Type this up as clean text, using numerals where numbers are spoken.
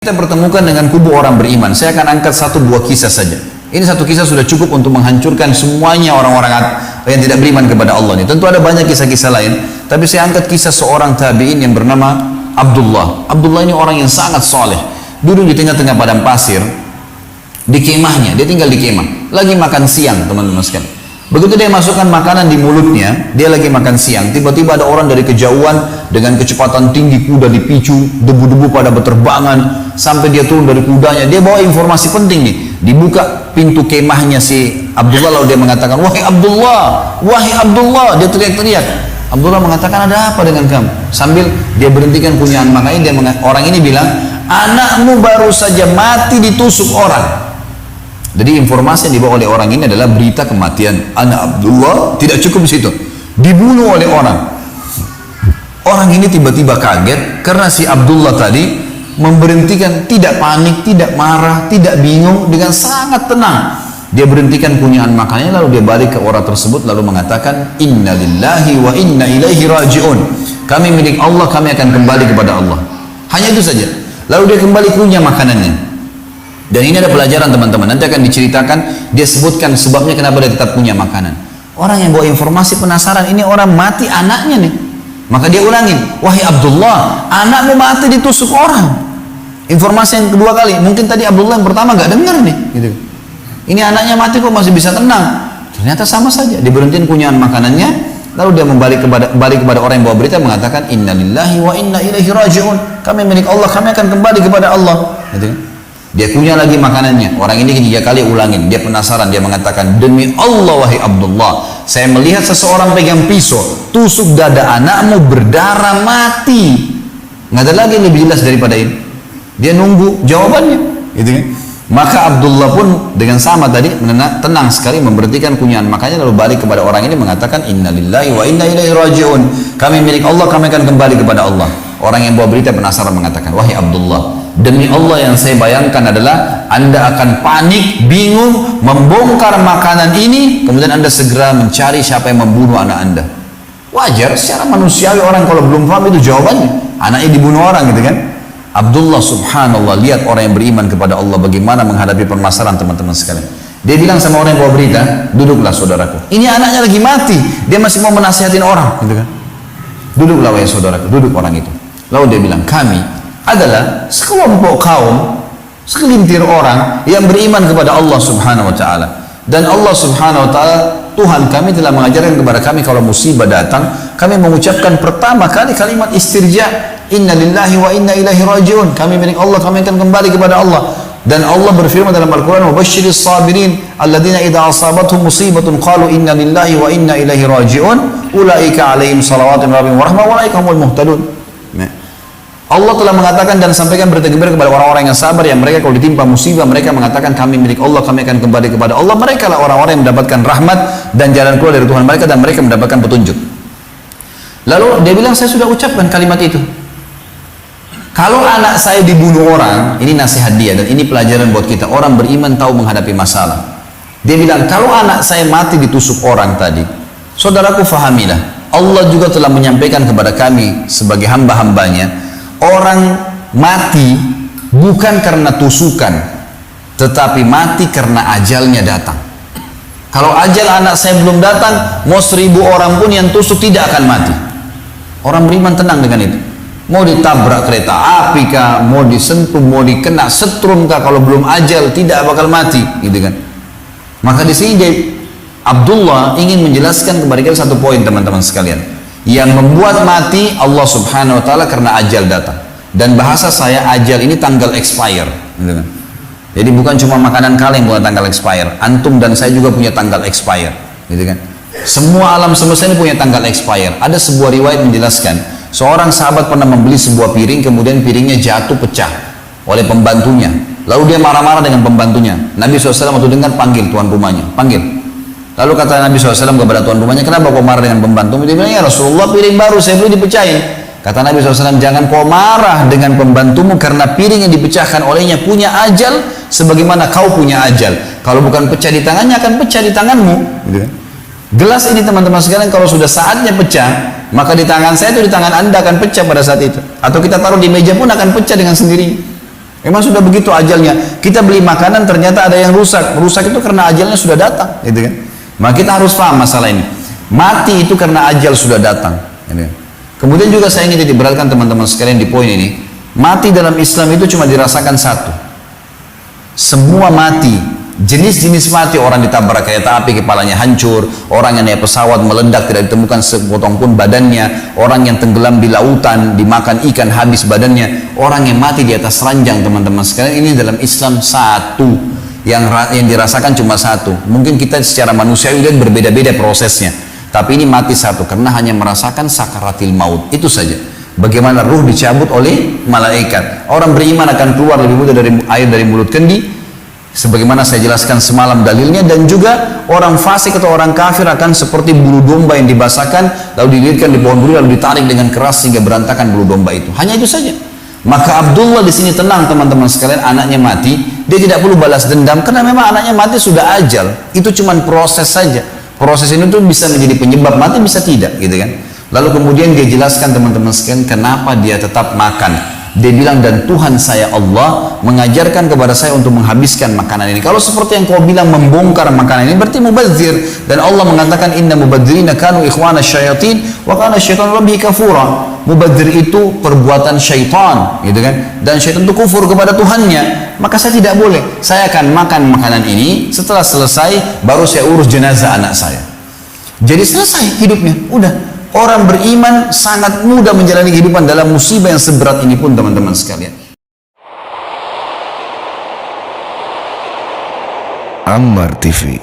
Kita pertemukan dengan kubu orang beriman. Saya akan angkat satu dua kisah saja. Ini satu kisah sudah cukup untuk menghancurkan semuanya orang-orang yang tidak beriman kepada Allah ini. Tentu ada banyak kisah-kisah lain, tapi saya angkat kisah seorang tabi'in yang bernama Abdullah. Abdullah ini orang yang sangat soleh. Duduk di tengah-tengah padang pasir, di kemahnya, dia tinggal di kemah. Lagi makan siang, teman-teman sekalian. Begitu dia masukkan makanan di mulutnya, dia lagi makan siang. Tiba-tiba ada orang dari kejauhan dengan kecepatan tinggi, kuda dipicu, debu-debu pada berterbangan sampai dia turun dari kudanya. Dia bawa informasi penting nih. Dibuka pintu kemahnya si Abdullah, lalu dia mengatakan, "Wahai Abdullah, wahai Abdullah!" Dia teriak-teriak. Abdullah mengatakan, "Ada apa dengan kamu?" Sambil dia berhentikan punyaan makannya, orang ini bilang, "Anakmu baru saja mati ditusuk orang." Jadi informasi yang dibawa oleh orang ini adalah berita kematian anak Abdullah. Tidak cukup di situ, dibunuh oleh orang. Orang ini tiba-tiba kaget karena si Abdullah tadi memberhentikan, tidak panik, tidak marah, tidak bingung, dengan sangat tenang. Dia berhentikan punyaan makannya, lalu dia balik ke orang tersebut lalu mengatakan, "Inna lillahi wa inna ilaihi raji'un." Kami milik Allah, kami akan kembali kepada Allah. Hanya itu saja. Lalu dia kembali punya makanannya. Dan ini ada pelajaran teman-teman, nanti akan diceritakan, dia sebutkan sebabnya kenapa dia tetap punya makanan. Orang yang bawa informasi penasaran, ini orang mati anaknya nih. Maka dia ulangin, "Wahai Abdullah, anakmu mati ditusuk orang." Informasi yang kedua kali, mungkin tadi Abdullah yang pertama gak dengar nih, gitu. Ini anaknya mati kok masih bisa tenang. Ternyata sama saja, dia berhentiin punyaan makanannya, lalu dia balik kepada orang yang bawa berita mengatakan, "Inna lillahi wa inna ilaihi raji'un." Kami milik Allah, kami akan kembali kepada Allah. Gitu. Dia punya lagi makanannya. Orang ini ketiga kali ulangin. Dia penasaran. Dia mengatakan, "Demi Allah wahai Abdullah, saya melihat seseorang pegang pisau, tusuk dada anakmu, berdarah, mati." Nggak ada lagi yang lebih jelas daripada ini. Dia nunggu jawabannya. Gitu kan? Maka Abdullah pun dengan sama tadi tenang sekali memberhentikan punyaan makannya, lalu balik kepada orang ini mengatakan, "Inna lillahi wa inna ilaihi raji'un." Kami milik Allah, kami akan kembali kepada Allah. Orang yang bawa berita penasaran mengatakan, "Wahai Abdullah, demi Allah yang saya bayangkan adalah Anda akan panik, bingung, membongkar makanan ini, kemudian Anda segera mencari siapa yang membunuh anak Anda." Wajar, secara manusiawi orang kalau belum paham itu jawabannya. Anaknya dibunuh orang gitu kan. Abdullah subhanallah, lihat orang yang beriman kepada Allah bagaimana menghadapi permasalahan teman-teman sekalian. Dia bilang sama orang yang bawa berita, "Duduklah saudaraku. Ini anaknya lagi mati. Dia masih mau menasihatin orang." Gitu kan. "Duduklah wahai saudaraku." Duduk orang itu. Lalu dia bilang, "Kami adalah sekelompok kaum, segelintir orang yang beriman kepada Allah subhanahu wa ta'ala. Dan Allah subhanahu wa ta'ala, Tuhan kami telah mengajarkan kepada kami kalau musibah datang, kami mengucapkan pertama kali kalimat istirja, inna lillahi wa inna ilaihi raji'un. Kami milik Allah, kami akan kembali kepada Allah." Dan Allah berfirman dalam Al-Quran, "Wa basyiris sabirin alladzina idza asabatuhum musibatun qalu inna lillahi wa inna ilaihi raji'un ulaika alaihim salawatun rabbihim wa rahmah wa ulaika humul muhtadun." Allah telah mengatakan dan sampaikan berita gembira kepada orang-orang yang sabar, yang mereka kalau ditimpa musibah mereka mengatakan kami milik Allah, kami akan kembali kepada Allah. Mereka lah orang-orang yang mendapatkan rahmat dan jalan keluar dari Tuhan mereka, dan mereka mendapatkan petunjuk. Lalu dia bilang, "Saya sudah ucapkan kalimat itu. Kalau anak saya dibunuh orang," ini nasihat dia dan ini pelajaran buat kita, orang beriman tahu menghadapi masalah. Dia bilang, "Kalau anak saya mati ditusuk orang tadi, saudaraku fahamilah, Allah juga telah menyampaikan kepada kami sebagai hamba-hambanya, orang mati bukan karena tusukan, tetapi mati karena ajalnya datang. Kalau ajal anak saya belum datang, mau 1000 orang pun yang tusuk tidak akan mati." Orang beriman tenang dengan itu. Mau ditabrak kereta api kah, mau disentuh, mau dikena setrum kah, kalau belum ajal tidak bakal mati, gitu kan. Maka di sini Abdullah ingin menjelaskan kepada kita satu poin teman-teman sekalian. Yang membuat mati Allah subhanahu wa ta'ala karena ajal datang. Dan bahasa saya, ajal ini tanggal expire, gitu kan. Jadi bukan cuma makanan kalian yang punya tanggal expire, antum dan saya juga punya tanggal expire, gitu kan. Semua alam semesta ini punya tanggal expire. Ada sebuah riwayat menjelaskan, seorang sahabat pernah membeli sebuah piring, kemudian piringnya jatuh pecah oleh pembantunya. Lalu dia marah-marah dengan pembantunya. Nabi SAW waktu dengar, panggil tuan rumahnya, panggil. Lalu kata Nabi SAW kepada tuan rumahnya, "Kenapa kau marah dengan pembantu?" Dia bilang, "Ya Rasulullah, piring baru saya beli dipecahin." Kata Nabi SAW, "Jangan kau marah dengan pembantumu karena piring yang dipecahkan olehnya punya ajal sebagaimana kau punya ajal. Kalau bukan pecah di tangannya, akan pecah di tanganmu." Gitu kan? Gelas ini teman-teman sekalian, kalau sudah saatnya pecah, maka di tangan saya itu, di tangan Anda akan pecah pada saat itu. Atau kita taruh di meja pun akan pecah dengan sendirinya. Memang sudah begitu ajalnya. Kita beli makanan ternyata ada yang rusak. Rusak itu karena ajalnya sudah datang, gitu kan? Maka kita harus paham masalah ini. Mati itu karena ajal sudah datang. Gitu kan? Kemudian juga saya ingin titik beratkan teman-teman sekalian di poin ini. Mati dalam Islam itu cuma dirasakan satu. Semua mati. Jenis-jenis mati, orang ditabrak kereta api kepalanya hancur, orang yang naik pesawat meledak tidak ditemukan sepotong pun badannya, orang yang tenggelam di lautan dimakan ikan habis badannya, orang yang mati di atas ranjang. Teman-teman sekalian, ini dalam Islam satu yang dirasakan cuma satu. Mungkin kita secara manusiawi lihat berbeda-beda prosesnya, tapi ini mati satu karena hanya merasakan sakaratil maut, itu saja. Bagaimana ruh dicabut oleh malaikat. Orang beriman akan keluar lebih mudah dari air dari mulut kendi, sebagaimana saya jelaskan semalam dalilnya. Dan juga orang fasik atau orang kafir akan seperti bulu domba yang dibasahkan lalu dililitkan di pohon duri lalu ditarik dengan keras sehingga berantakan bulu domba itu. Hanya itu saja. Maka Abdullah di sini tenang teman-teman sekalian, anaknya mati, dia tidak perlu balas dendam karena memang anaknya mati sudah ajal. Itu cuma proses saja. Proses ini tuh bisa menjadi penyebab mati, bisa tidak, gitu kan. Lalu kemudian dia jelaskan teman-teman sekalian kenapa dia tetap makan. Dia bilang, dan Tuhan saya Allah mengajarkan kepada saya untuk menghabiskan makanan ini. Kalau seperti yang kau bilang membongkar makanan ini berarti mubadzir. Dan Allah mengatakan inna mubadzirina kanu ikhwana syayatin wa kana syaitan rabbihi kafura. Mubadzir itu perbuatan syaitan, gitu kan? Dan syaitan itu kufur kepada Tuhannya. Maka saya tidak boleh. Saya akan makan makanan ini, setelah selesai baru saya urus jenazah anak saya. Jadi selesai hidupnya, udah. Orang beriman sangat mudah menjalani kehidupan dalam musibah yang seberat ini pun teman-teman sekalian. Ammar TV.